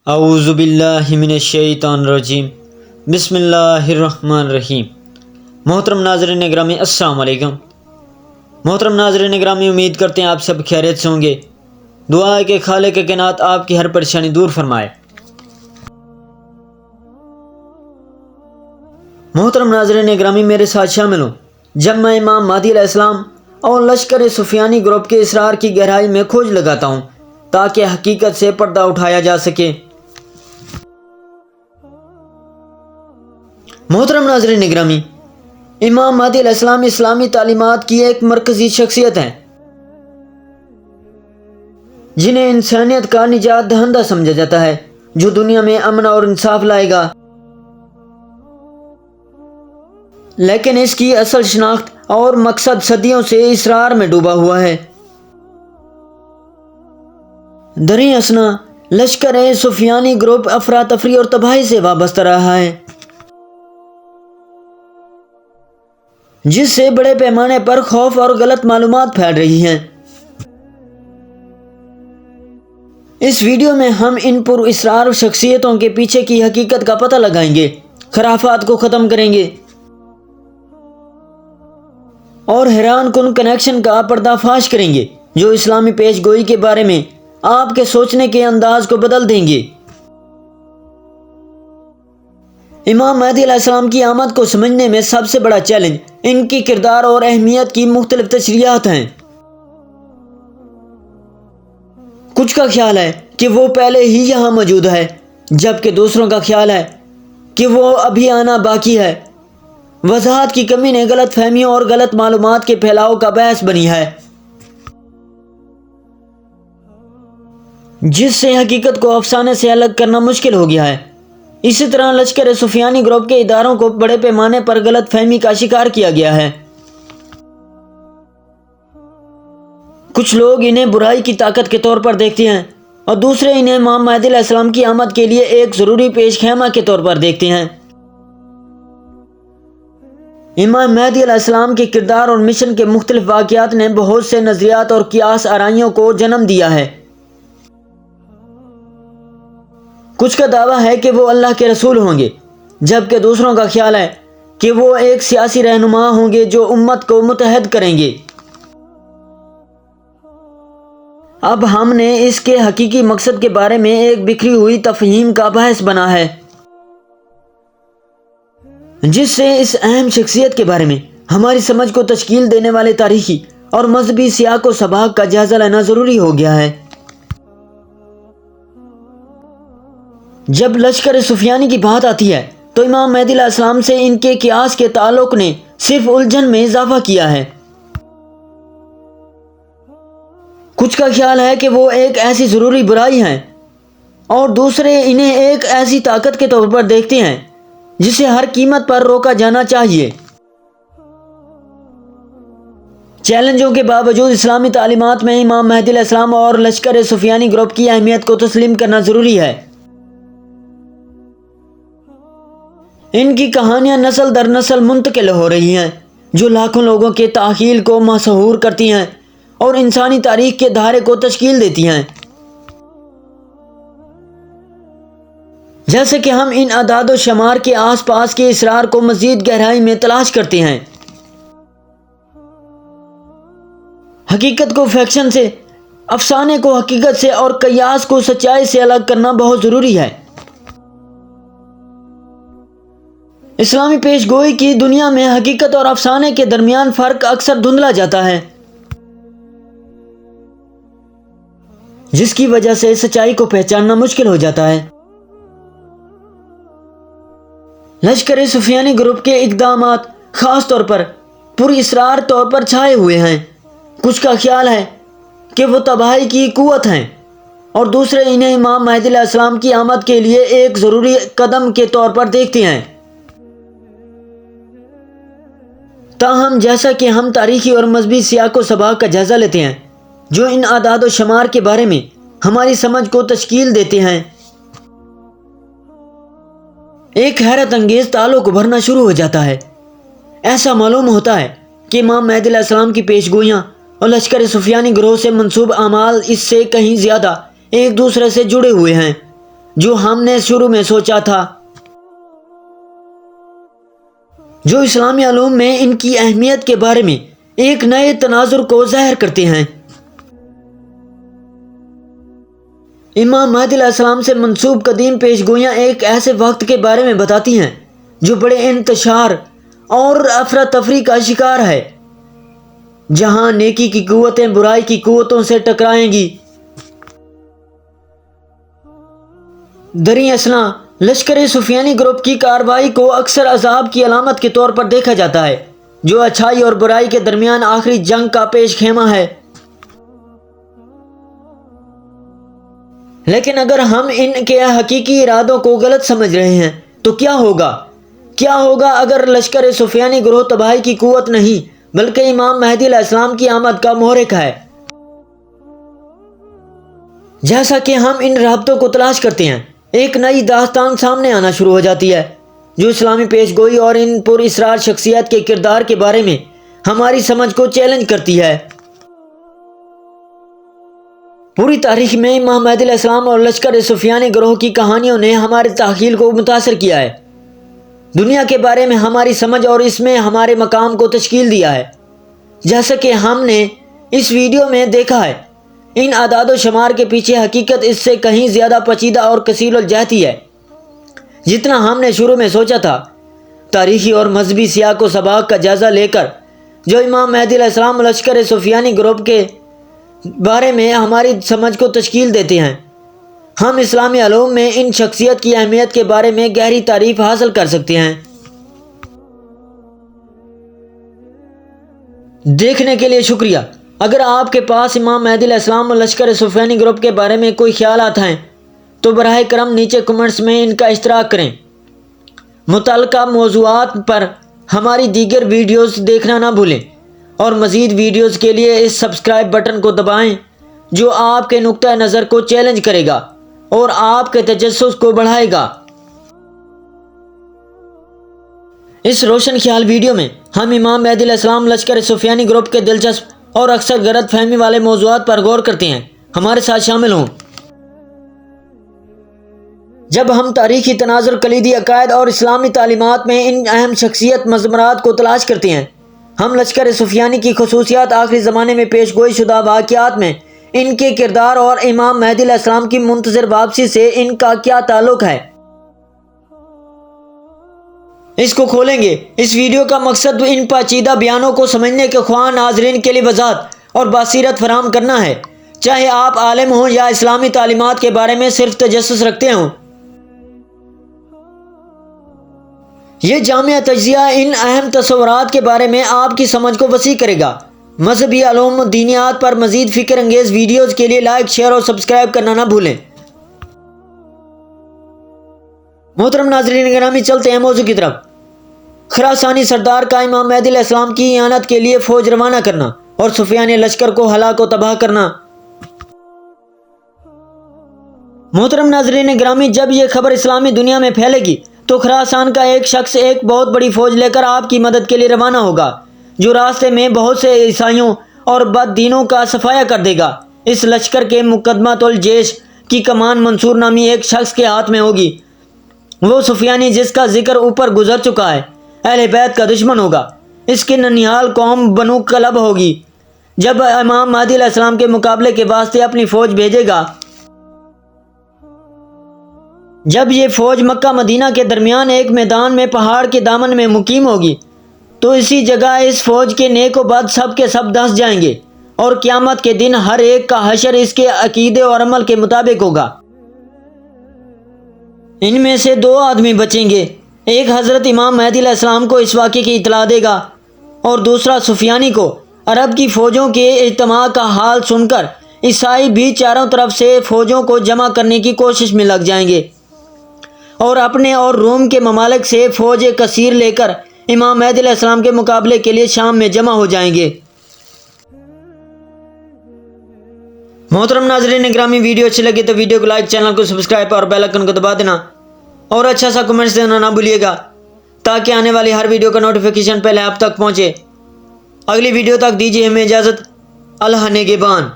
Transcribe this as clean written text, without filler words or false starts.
اعوذ باللہ من الشیطان الرجیم بسم اللہ الرحمن الرحیم۔ محترم ناظرین گرامی السلام علیکم۔ محترم ناظرین گرامی، امید کرتے ہیں آپ سب خیریت سے ہوں گے۔ دعا ہے کہ خالق کائنات آپ کی ہر پریشانی دور فرمائے۔ محترم ناظرین گرامی، میرے ساتھ شامل ہوں جب میں امام مہدی علیہ السلام اور لشکر سفیانی گروپ کے اسرار کی گہرائی میں کھوج لگاتا ہوں تاکہ حقیقت سے پردہ اٹھایا جا سکے۔ محترم ناظرین گرامی، امام مہدی علیہ السلام اسلامی تعلیمات کی ایک مرکزی شخصیت ہیں جنہیں انسانیت کا نجات دہندہ سمجھا جاتا ہے، جو دنیا میں امن اور انصاف لائے گا۔ لیکن اس کی اصل شناخت اور مقصد صدیوں سے اسرار میں ڈوبا ہوا ہے۔ دریں اثنا لشکر سفیانی گروپ افراتفری اور تباہی سے وابستہ رہا ہے، جس سے بڑے پیمانے پر خوف اور غلط معلومات پھیل رہی ہیں۔ اس ویڈیو میں ہم ان پر اسرار شخصیتوں کے پیچھے کی حقیقت کا پتہ لگائیں گے، خرافات کو ختم کریں گے اور حیران کن کنیکشن کا پردہ فاش کریں گے جو اسلامی پیش گوئی کے بارے میں آپ کے سوچنے کے انداز کو بدل دیں گے۔ امام مہدی علیہ السلام کی آمد کو سمجھنے میں سب سے بڑا چیلنج ان کی کردار اور اہمیت کی مختلف تشریحات ہیں۔ کچھ کا خیال ہے کہ وہ پہلے ہی یہاں موجود ہے، جبکہ دوسروں کا خیال ہے کہ وہ ابھی آنا باقی ہے۔ وضاحت کی کمی نے غلط فہمیوں اور غلط معلومات کے پھیلاؤ کا باعث بنی ہے، جس سے حقیقت کو افسانے سے الگ کرنا مشکل ہو گیا ہے۔ اسی طرح لشکر سفیانی گروپ کے اداروں کو بڑے پیمانے پر غلط فہمی کا شکار کیا گیا ہے۔ کچھ لوگ انہیں برائی کی طاقت کے طور پر دیکھتے ہیں اور دوسرے انہیں امام مہدی علیہ السلام کی آمد کے لیے ایک ضروری پیش خیمہ کے طور پر دیکھتے ہیں۔ امام مہدی علیہ السلام کے کردار اور مشن کے مختلف واقعات نے بہت سے نظریات اور قیاس آرائیوں کو جنم دیا ہے۔ کچھ کا دعویٰ ہے کہ وہ اللہ کے رسول ہوں گے، جبکہ دوسروں کا خیال ہے کہ وہ ایک سیاسی رہنما ہوں گے جو امت کو متحد کریں گے۔ اب ہم نے اس کے حقیقی مقصد کے بارے میں ایک بکھری ہوئی تفہیم کا باعث بنا ہے، جس سے اس اہم شخصیت کے بارے میں ہماری سمجھ کو تشکیل دینے والے تاریخی اور مذہبی سیاق و سباق کا جائزہ لینا ضروری ہو گیا ہے۔ جب لشکر سفیانی کی بات آتی ہے تو امام مہدی علیہ السلام سے ان کے قیاس کے تعلق نے صرف الجھن میں اضافہ کیا ہے۔ کچھ کا خیال ہے کہ وہ ایک ایسی ضروری برائی ہیں اور دوسرے انہیں ایک ایسی طاقت کے طور پر دیکھتے ہیں جسے ہر قیمت پر روکا جانا چاہیے۔ چیلنجوں کے باوجود اسلامی تعلیمات میں امام مہدی علیہ السلام اور لشکر سفیانی گروپ کی اہمیت کو تسلیم کرنا ضروری ہے۔ ان کی کہانیاں نسل در نسل منتقل ہو رہی ہیں، جو لاکھوں لوگوں کے تخیل کو مسحور کرتی ہیں اور انسانی تاریخ کے دھارے کو تشکیل دیتی ہیں۔ جیسے کہ ہم ان اعداد و شمار کے آس پاس کے اسرار کو مزید گہرائی میں تلاش کرتے ہیں، حقیقت کو فیکشن سے، افسانے کو حقیقت سے اور قیاس کو سچائی سے الگ کرنا بہت ضروری ہے۔ اسلامی پیش گوئی کی دنیا میں حقیقت اور افسانے کے درمیان فرق اکثر دھندلا جاتا ہے، جس کی وجہ سے سچائی کو پہچاننا مشکل ہو جاتا ہے۔ لشکر سفیانی گروپ کے اقدامات خاص طور پر پر اسرار طور پر چھائے ہوئے ہیں۔ کچھ کا خیال ہے کہ وہ تباہی کی قوت ہیں اور دوسرے انہیں امام مہدی علیہ السلام کی آمد کے لیے ایک ضروری قدم کے طور پر دیکھتے ہیں۔ تاہم جیسا کہ ہم تاریخی اور مذہبی سیاق و سباق کا جائزہ لیتے ہیں جو ان اعداد و شمار کے بارے میں ہماری سمجھ کو تشکیل دیتے ہیں، ایک حیرت انگیز تعلق ابھرنا شروع ہو جاتا ہے۔ ایسا معلوم ہوتا ہے کہ امام مہدی علیہ السلام کی پیش گوئیاں اور لشکر سفیانی گروہ سے منسوب اعمال اس سے کہیں زیادہ ایک دوسرے سے جڑے ہوئے ہیں، جو ہم نے شروع میں سوچا تھا، جو اسلامی علوم میں ان کی اہمیت کے بارے میں ایک نئے تناظر کو ظاہر کرتے ہیں۔ امام مہدی علیہ السلام سے منسوب قدیم پیشگوئیاں ایک ایسے وقت کے بارے میں بتاتی ہیں جو بڑے انتشار اور افراتفری کا شکار ہے، جہاں نیکی کی قوتیں برائی کی قوتوں سے ٹکرائیں گی۔ دریں اثنا لشکر سفیانی گروپ کی کارروائی کو اکثر عذاب کی علامت کے طور پر دیکھا جاتا ہے، جو اچھائی اور برائی کے درمیان آخری جنگ کا پیش خیمہ ہے۔ لیکن اگر ہم ان کے حقیقی ارادوں کو غلط سمجھ رہے ہیں تو کیا ہوگا اگر لشکر سفیانی گروہ تباہی کی قوت نہیں بلکہ امام مہدی علیہ السلام کی آمد کا محرک ہے؟ جیسا کہ ہم ان رابطوں کو تلاش کرتے ہیں، ایک نئی داستان سامنے آنا شروع ہو جاتی ہے جو اسلامی پیش گوئی اور ان پر اسرار شخصیت کے کردار کے بارے میں ہماری سمجھ کو چیلنج کرتی ہے۔ پوری تاریخ میں امام مہدی علیہ السلام اور لشکر سفیانی گروہ کی کہانیوں نے ہمارے تخیل کو متاثر کیا ہے، دنیا کے بارے میں ہماری سمجھ اور اس میں ہمارے مقام کو تشکیل دیا ہے۔ جیسا کہ ہم نے اس ویڈیو میں دیکھا ہے، ان اعداد و شمار کے پیچھے حقیقت اس سے کہیں زیادہ پیچیدہ اور کثیر الجہتی ہے جتنا ہم نے شروع میں سوچا تھا۔ تاریخی اور مذہبی سیاق و سباق کا جائزہ لے کر جو امام مہدی علیہ السلام لشکر سفیانی گروپ کے بارے میں ہماری سمجھ کو تشکیل دیتے ہیں، ہم اسلامی علوم میں ان شخصیت کی اہمیت کے بارے میں گہری تعریف حاصل کر سکتے ہیں۔ دیکھنے کے لیے شکریہ۔ اگر آپ کے پاس امام مہدی علیہ السلام اور لشکر سفیانی گروپ کے بارے میں کوئی خیالات ہیں تو براہ کرم نیچے کمنٹس میں ان کا اشتراک کریں۔ متعلقہ موضوعات پر ہماری دیگر ویڈیوز دیکھنا نہ بھولیں اور مزید ویڈیوز کے لیے اس سبسکرائب بٹن کو دبائیں جو آپ کے نقطہ نظر کو چیلنج کرے گا اور آپ کے تجسس کو بڑھائے گا۔ اس روشن خیال ویڈیو میں ہم امام مہدی علیہ السلام لشکر سفیانی گروپ کے دلچسپ اور اکثر غلط فہمی والے موضوعات پر غور کرتے ہیں۔ ہمارے ساتھ شامل ہوں۔ جب ہم تاریخی تناظر، کلیدی عقائد اور اسلامی تعلیمات میں ان اہم شخصیت مضمرات کو تلاش کرتے ہیں، ہم لشکر سفیانی کی خصوصیات، آخری زمانے میں پیش گوئی شدہ واقعات میں ان کے کردار اور امام مہدی علیہ السلام کی منتظر واپسی سے ان کا کیا تعلق ہے، اس کو کھولیں گے۔ اس ویڈیو کا مقصد ان پیچیدہ بیانوں کو سمجھنے کے خواہاں ناظرین کے لیے وضاحت اور بصیرت فراہم کرنا ہے، چاہے آپ عالم ہوں یا اسلامی تعلیمات کے بارے میں صرف تجسس رکھتے ہوں۔ یہ جامع تجزیہ ان اہم تصورات کے بارے میں آپ کی سمجھ کو وسیع کرے گا۔ مذہبی علوم دینیات پر مزید فکر انگیز ویڈیوز کے لیے لائک، شیئر اور سبسکرائب کرنا نہ بھولیں۔ محترم ناظرین گرامی، چلتے ہیں موضوع کی طرف۔ خراسانی سردار کا امام مہدی علیہ السلام کی اعانت کے لیے فوج روانہ کرنا اور سفیانی لشکر کو ہلاک و تباہ کرنا۔ محترم ناظرین گرامی، جب یہ خبر اسلامی دنیا میں پھیلے گی تو خراسان کا ایک شخص ایک بہت بڑی فوج لے کر آپ کی مدد کے لیے روانہ ہوگا، جو راستے میں بہت سے عیسائیوں اور بد دینوں کا صفایا کر دے گا۔ اس لشکر کے مقدمۃ الجیش کی کمان منصور نامی ایک شخص کے ہاتھ میں ہوگی۔ وہ سفیانی جس کا ذکر اوپر گزر چکا ہے، اہل بیت کا دشمن ہوگا۔ اس کی ننیال قوم بنو کلب ہوگی۔ جب امام مہدی علیہ السلام کے مقابلے کے واسطے اپنی فوج بھیجے گا، جب یہ فوج مکہ مدینہ کے درمیان ایک میدان میں پہاڑ کے دامن میں مقیم ہوگی تو اسی جگہ اس فوج کے نیک و بد سب کے سب دھنس جائیں گے اور قیامت کے دن ہر ایک کا حشر اس کے عقیدے اور عمل کے مطابق ہوگا۔ ان میں سے 2 آدمی بچیں گے، ایک حضرت امام مہدی علیہ السلام کو اس واقعے کی اطلاع دے گا اور دوسرا سفیانی کو۔ عرب کی فوجوں کے اجتماع کا حال سن کر عیسائی بھی چاروں طرف سے فوجوں کو جمع کرنے کی کوشش میں لگ جائیں گے اور اپنے اور روم کے ممالک سے فوج کثیر لے کر امام مہدی علیہ السلام کے مقابلے کے لیے شام میں جمع ہو جائیں گے۔ محترم ناظرین گرامی، ویڈیو اچھی لگی تو ویڈیو کو لائک، چینل کو سبسکرائب اور بیل آئیکن کو دبا دینا اور اچھا سا کمنٹس دینا نہ بھولیے گا تاکہ آنے والی ہر ویڈیو کا نوٹیفیکیشن پہلے آپ تک پہنچے۔ اگلی ویڈیو تک دیجیے ہمیں اجازت۔ اللہ نگہبان۔